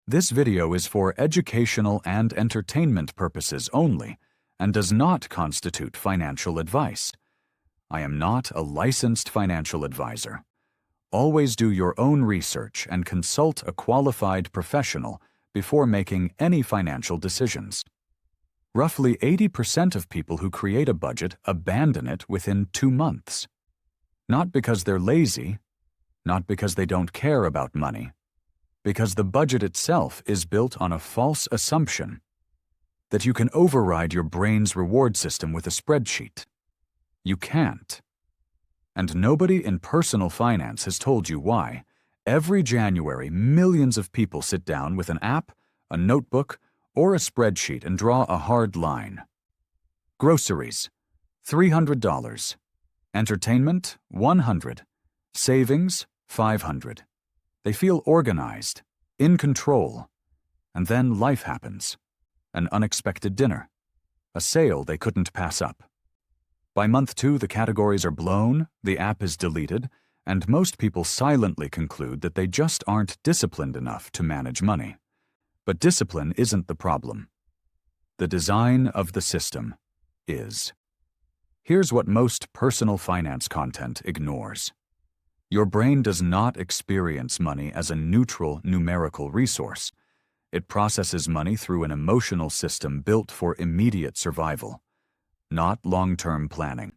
This video is for educational and entertainment purposes only and does not constitute financial advice. I am not a licensed financial advisor. Always do your own research and consult a qualified professional before making any financial decisions. Roughly 80% of people who create a budget abandon it within 2 months. Not because they're lazy, not because they don't care about money, because the budget itself is built on a false assumption that you can override your brain's reward system with a spreadsheet. You can't. And nobody in personal finance has told you why. Every January, millions of people sit down with an app, a notebook, or a spreadsheet and draw a hard line. Groceries, $300. Entertainment, $100. Savings, $500. They feel organized, in control. And then life happens. An unexpected dinner. A sale they couldn't pass up. By month 2, the categories are blown, the app is deleted, and most people silently conclude that they just aren't disciplined enough to manage money. But discipline isn't the problem. The design of the system is. Here's what most personal finance content ignores. Your brain does not experience money as a neutral numerical resource. It processes money through an emotional system built for immediate survival, not long-term planning.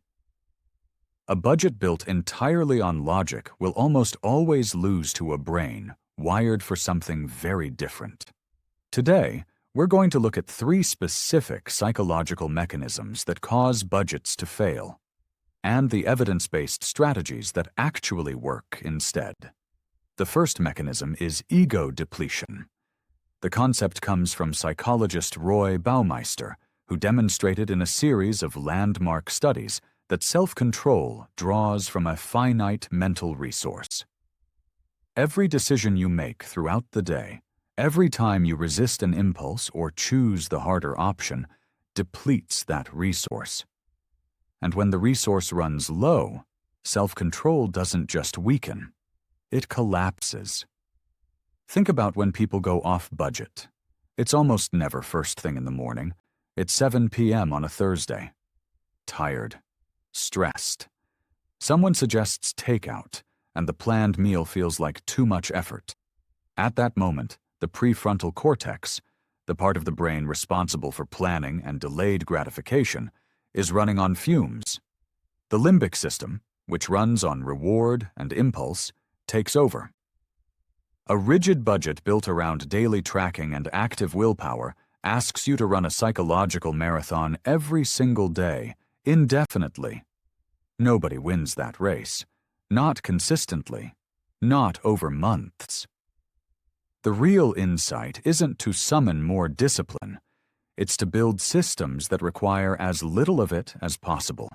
A budget built entirely on logic will almost always lose to a brain wired for something very different. Today, we're going to look at 3 specific psychological mechanisms that cause budgets to fail, and the evidence-based strategies that actually work instead. The first mechanism is ego depletion. The concept comes from psychologist Roy Baumeister, who demonstrated in a series of landmark studies that self-control draws from a finite mental resource. Every decision you make throughout the day, every time you resist an impulse or choose the harder option, depletes that resource. And when the resource runs low, self-control doesn't just weaken, it collapses. Think about when people go off budget. It's almost never first thing in the morning. It's 7 p.m. on a Thursday. Tired. Stressed. Someone suggests takeout, and the planned meal feels like too much effort. At that moment, the prefrontal cortex, the part of the brain responsible for planning and delayed gratification, is running on fumes. The limbic system, which runs on reward and impulse, takes over. A rigid budget built around daily tracking and active willpower asks you to run a psychological marathon every single day, indefinitely. Nobody wins that race. Not consistently. Not over months. The real insight isn't to summon more discipline. It's to build systems that require as little of it as possible.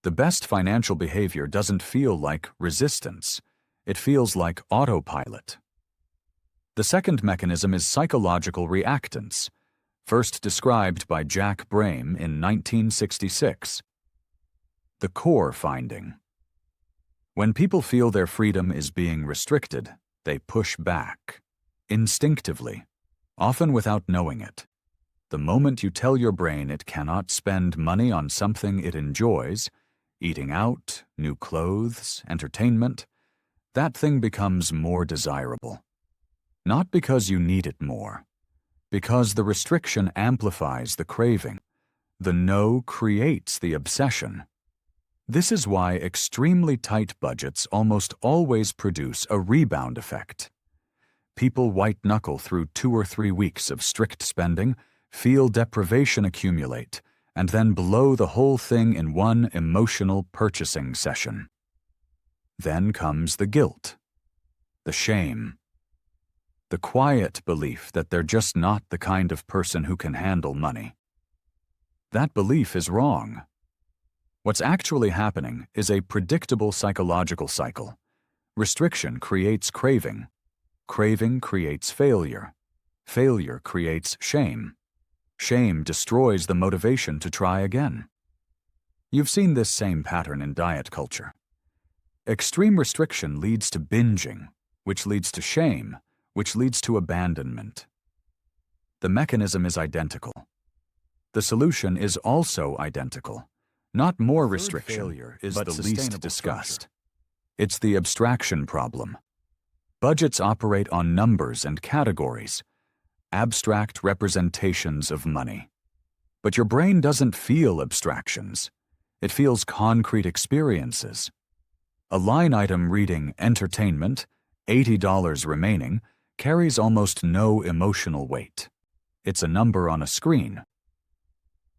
The best financial behavior doesn't feel like resistance. It feels like autopilot. The second mechanism is psychological reactance, first described by Jack Brame in 1966. The core finding. When people feel their freedom is being restricted, they push back, instinctively, often without knowing it. The moment you tell your brain it cannot spend money on something it enjoys, eating out, new clothes, entertainment, that thing becomes more desirable. Not because you need it more, because the restriction amplifies the craving. The no creates the obsession. This is why extremely tight budgets almost always produce a rebound effect. People white-knuckle through 2 or 3 weeks of strict spending, feel deprivation accumulate, and then blow the whole thing in one emotional purchasing session. Then comes the guilt, the shame, the quiet belief that they're just not the kind of person who can handle money. That belief is wrong. What's actually happening is a predictable psychological cycle. Restriction creates craving. Craving creates failure. Failure creates shame. Shame destroys the motivation to try again. You've seen this same pattern in diet culture. Extreme restriction leads to binging, which leads to shame, which leads to abandonment. The mechanism is identical. The solution is also identical. Not more restriction, but the least discussed. It's the abstraction problem. Budgets operate on numbers and categories, abstract representations of money. But your brain doesn't feel abstractions. It feels concrete experiences. A line item reading entertainment, $80 remaining, carries almost no emotional weight. It's a number on a screen.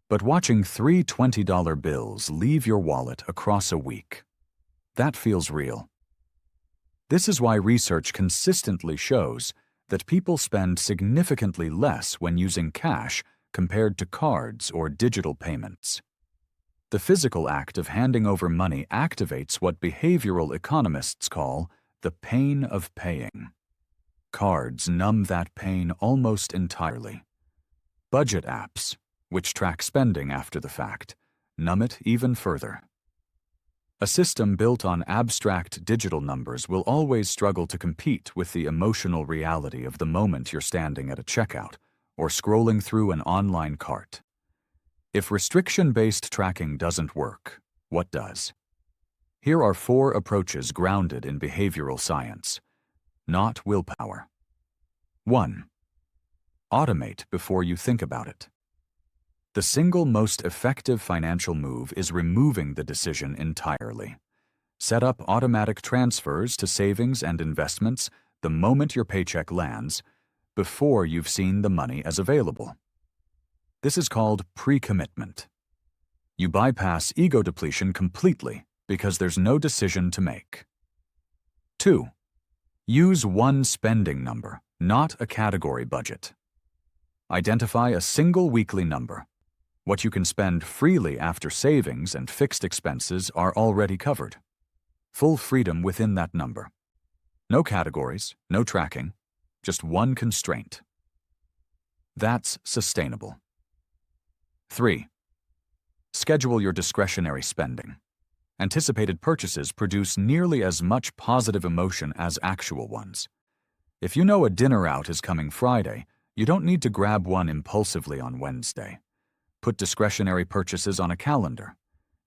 But watching 3 $20 bills leave your wallet across a week, that feels real. This is why research consistently shows that people spend significantly less when using cash compared to cards or digital payments. The physical act of handing over money activates what behavioral economists call the pain of paying. Cards numb that pain almost entirely. Budget apps, which track spending after the fact, numb it even further. A system built on abstract digital numbers will always struggle to compete with the emotional reality of the moment you're standing at a checkout or scrolling through an online cart. If restriction-based tracking doesn't work, what does? Here are 4 approaches grounded in behavioral science, not willpower. 1. Automate before you think about it. The single most effective financial move is removing the decision entirely. Set up automatic transfers to savings and investments the moment your paycheck lands, before you've seen the money as available. This is called pre-commitment. You bypass ego depletion completely because there's no decision to make. 2. Use one spending number, not a category budget. Identify a single weekly number. What you can spend freely after savings and fixed expenses are already covered. Full freedom within that number. No categories, no tracking, just one constraint. That's sustainable. 3. Schedule your discretionary spending. Anticipated purchases produce nearly as much positive emotion as actual ones. If you know a dinner out is coming Friday, you don't need to grab one impulsively on Wednesday. Put discretionary purchases on a calendar.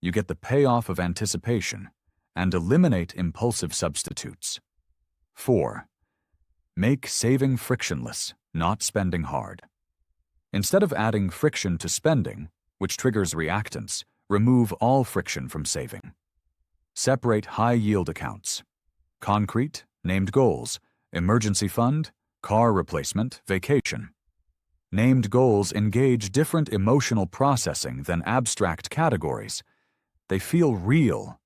You get the payoff of anticipation, and eliminate impulsive substitutes. 4. Make saving frictionless, not spending hard. Instead of adding friction to spending, which triggers reactance, remove all friction from saving. Separate high-yield accounts. Concrete, named goals, emergency fund, car replacement, vacation. Named goals engage different emotional processing than abstract categories. They feel real.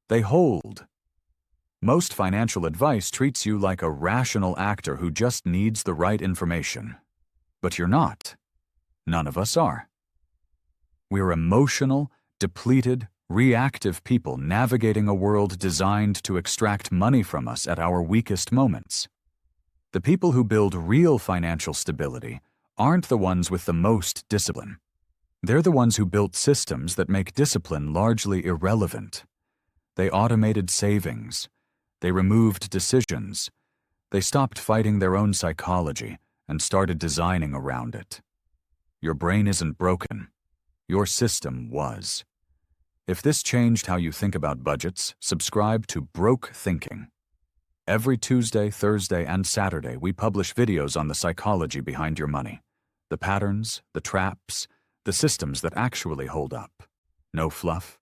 They hold. Most financial advice treats you like a rational actor who just needs the right information. But you're not. None of us are. We're emotional, depleted, reactive people navigating a world designed to extract money from us at our weakest moments. The people who build real financial stability aren't the ones with the most discipline. They're the ones who built systems that make discipline largely irrelevant. They automated savings. They removed decisions. They stopped fighting their own psychology and started designing around it. Your brain isn't broken. Your system was. If this changed how you think about budgets, subscribe to Broke Thinking. Every Tuesday, Thursday, and Saturday, we publish videos on the psychology behind your money. The patterns, the traps, the systems that actually hold up. No fluff,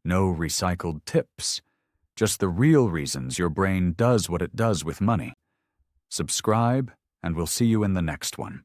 no recycled tips. Just the real reasons your brain does what it does with money. Subscribe, and we'll see you in the next one.